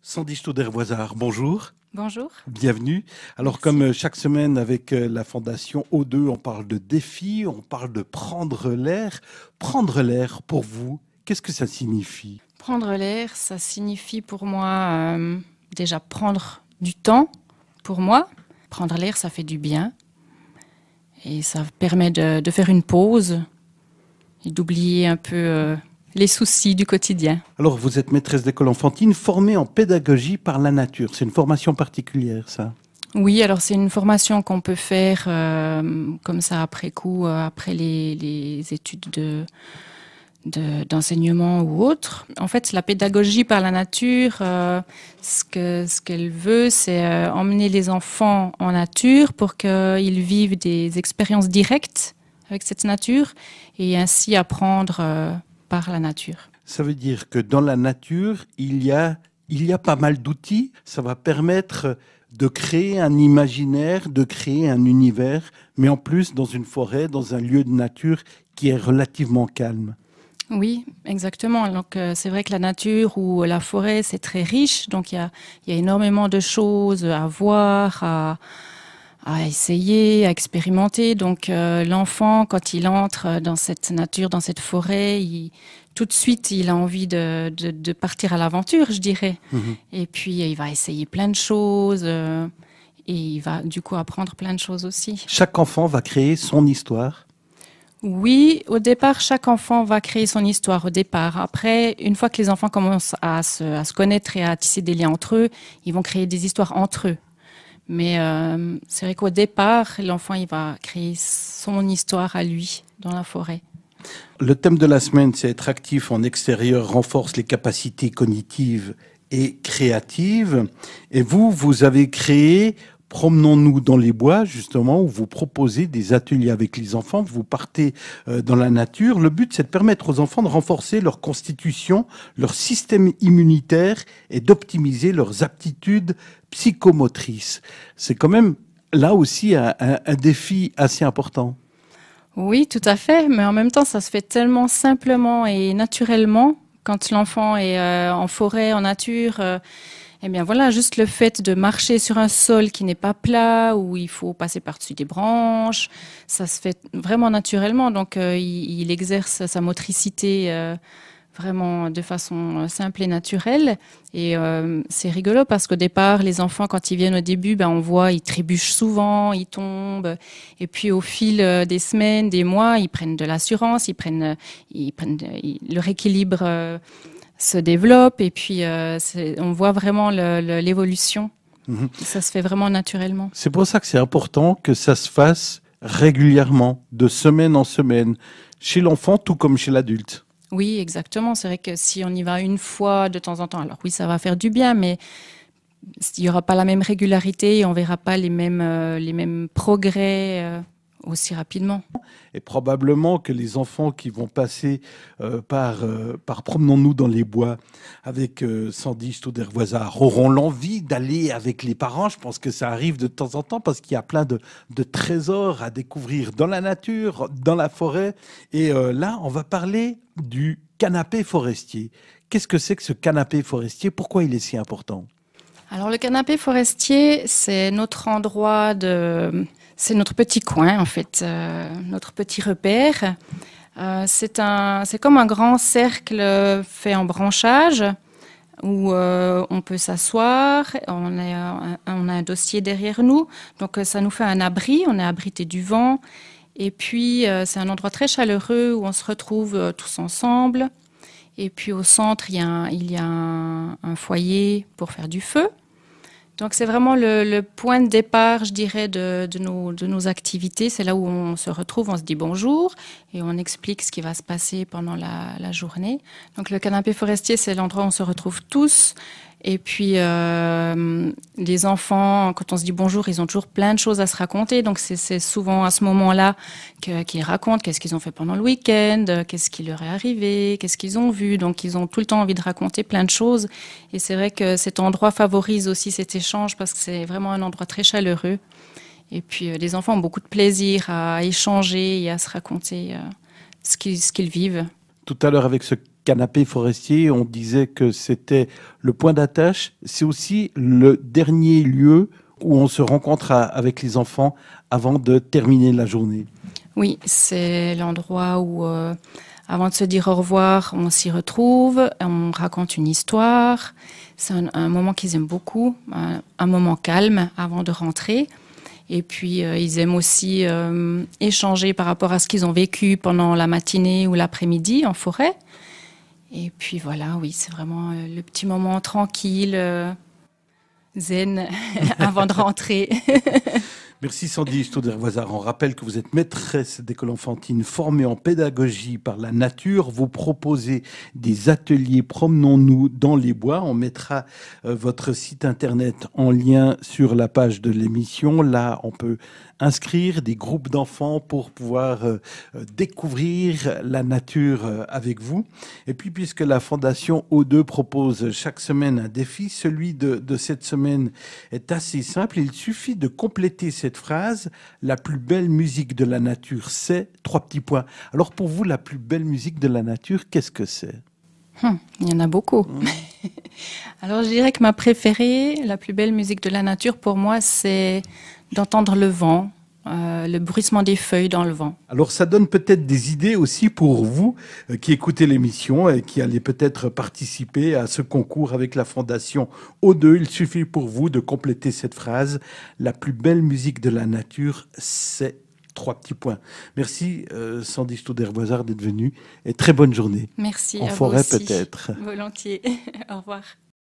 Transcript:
Sandy Stauder-Voisard, bonjour. Bonjour. Bienvenue. Alors, Merci. comme chaque semaine avec la Fondation O2, on parle de défis, on parle de prendre l'air. Prendre l'air, pour vous, qu'est-ce que ça signifie? Prendre l'air, ça signifie pour moi déjà prendre du temps pour moi. Prendre l'air, ça fait du bien et ça permet de faire une pause et d'oublier un peu les soucis du quotidien. Alors, vous êtes maîtresse d'école enfantine, formée en pédagogie par la nature. C'est une formation particulière, ça? Oui, alors c'est une formation qu'on peut faire comme ça après coup, après les études d'enseignement ou autre. En fait, la pédagogie par la nature, ce qu'elle veut, c'est emmener les enfants en nature pour qu'ils vivent des expériences directes avec cette nature et ainsi apprendre par la nature. Ça veut dire que dans la nature, il y a pas mal d'outils. Ça va permettre de créer un imaginaire, de créer un univers, mais en plus dans une forêt, dans un lieu de nature qui est relativement calme. Oui, exactement. Donc c'est vrai que la nature ou la forêt, c'est très riche. Donc il y a énormément de choses à voir, à essayer, à expérimenter. Donc l'enfant, quand il entre dans cette nature, dans cette forêt, tout de suite, il a envie de partir à l'aventure, je dirais. Mhm. Et puis il va essayer plein de choses et il va du coup apprendre plein de choses aussi. Chaque enfant va créer son histoire. Oui, au départ, chaque enfant va créer son histoire au départ. Après, une fois que les enfants commencent à se connaître et à tisser des liens entre eux, ils vont créer des histoires entre eux. Mais c'est vrai qu'au départ, l'enfant, il va créer son histoire à lui dans la forêt. Le thème de la semaine, c'est être actif en extérieur renforce les capacités cognitives et créatives. Et vous avez créé Promenons-nous dans les bois, justement, où vous proposez des ateliers avec les enfants. Vous partez dans la nature. Le but, c'est de permettre aux enfants de renforcer leur constitution, leur système immunitaire et d'optimiser leurs aptitudes psychomotrices. C'est quand même, là aussi, un défi assez important. Oui, tout à fait. Mais en même temps, ça se fait tellement simplement et naturellement quand l'enfant est en forêt, en nature. Eh bien voilà, juste le fait de marcher sur un sol qui n'est pas plat, où il faut passer par-dessus des branches, ça se fait vraiment naturellement. Donc il exerce sa motricité vraiment de façon simple et naturelle. Et c'est rigolo parce qu'au départ, les enfants, quand ils viennent au début, ben, on voit, ils trébuchent souvent, ils tombent. Et puis au fil des semaines, des mois, ils prennent de l'assurance, leur équilibre se développe et puis on voit vraiment l'évolution. Mhm. Ça se fait vraiment naturellement. C'est pour ça que c'est important que ça se fasse régulièrement, de semaine en semaine, chez l'enfant tout comme chez l'adulte. Oui, exactement. C'est vrai que si on y va une fois de temps en temps, alors oui, ça va faire du bien, mais il n'y aura pas la même régularité et on verra pas les mêmes progrès aussi rapidement. Et probablement que les enfants qui vont passer par Promenons-nous dans les bois avec Sandy Stauder-Voisard auront l'envie d'aller avec les parents. Je pense que ça arrive de temps en temps parce qu'il y a plein de trésors à découvrir dans la nature, dans la forêt. Et là, on va parler du canapé forestier. Qu'est-ce que c'est que ce canapé forestier? Pourquoi il est si important? Alors le canapé forestier, c'est notre endroit c'est notre petit coin en fait, notre petit repère. C'est comme un grand cercle fait en branchage où on peut s'asseoir. On a un dossier derrière nous, donc ça nous fait un abri. On est abrité du vent. Et puis c'est un endroit très chaleureux où on se retrouve tous ensemble. Et puis au centre, il y a un foyer pour faire du feu. Donc c'est vraiment le point de départ, je dirais, de nos activités. C'est là où on se retrouve, on se dit bonjour et on explique ce qui va se passer pendant la journée. Donc le canapé forestier, c'est l'endroit où on se retrouve tous. Et puis les enfants, quand on se dit bonjour, ils ont toujours plein de choses à se raconter. Donc c'est souvent à ce moment-là qu'ils racontent qu'est-ce qu'ils ont fait pendant le week-end, qu'est-ce qui leur est arrivé, qu'est-ce qu'ils ont vu. Donc ils ont tout le temps envie de raconter plein de choses. Et c'est vrai que cet endroit favorise aussi cet échange parce que c'est vraiment un endroit très chaleureux. Et puis les enfants ont beaucoup de plaisir à échanger et à se raconter ce qu'ils vivent. Tout à l'heure, avec ce Canapé forestier, on disait que c'était le point d'attache. C'est aussi le dernier lieu où on se rencontre avec les enfants avant de terminer la journée. Oui, c'est l'endroit où, avant de se dire au revoir, on s'y retrouve, on raconte une histoire. C'est un moment qu'ils aiment beaucoup, un moment calme avant de rentrer. Et puis, ils aiment aussi échanger par rapport à ce qu'ils ont vécu pendant la matinée ou l'après-midi en forêt. Et puis voilà, oui, c'est vraiment le petit moment tranquille, zen, avant de rentrer. Merci Sandy Stauder-Voisard. On rappelle que vous êtes maîtresse d'école enfantine formée en pédagogie par la nature. Vous proposez des ateliers Promenons-nous dans les bois. On mettra votre site internet en lien sur la page de l'émission. Là, on peut inscrire des groupes d'enfants pour pouvoir découvrir la nature avec vous. Et puis, puisque la Fondation O2 propose chaque semaine un défi, celui de cette semaine est assez simple. Il suffit de compléter cette phrase: la plus belle musique de la nature, c'est ... Alors pour vous, la plus belle musique de la nature, qu'est-ce que c'est? Il y en a beaucoup. Alors je dirais que ma préférée, la plus belle musique de la nature pour moi, c'est d'entendre le vent, le bruissement des feuilles dans le vent. Alors ça donne peut-être des idées aussi pour vous qui écoutez l'émission et qui allez peut-être participer à ce concours avec la Fondation O2. Il suffit pour vous de compléter cette phrase: la plus belle musique de la nature, c'est ... Merci Sandy Stauder-Voisard d'être venue et très bonne journée. Merci en à forêt vous aussi. peut-être. Volontiers. Au revoir.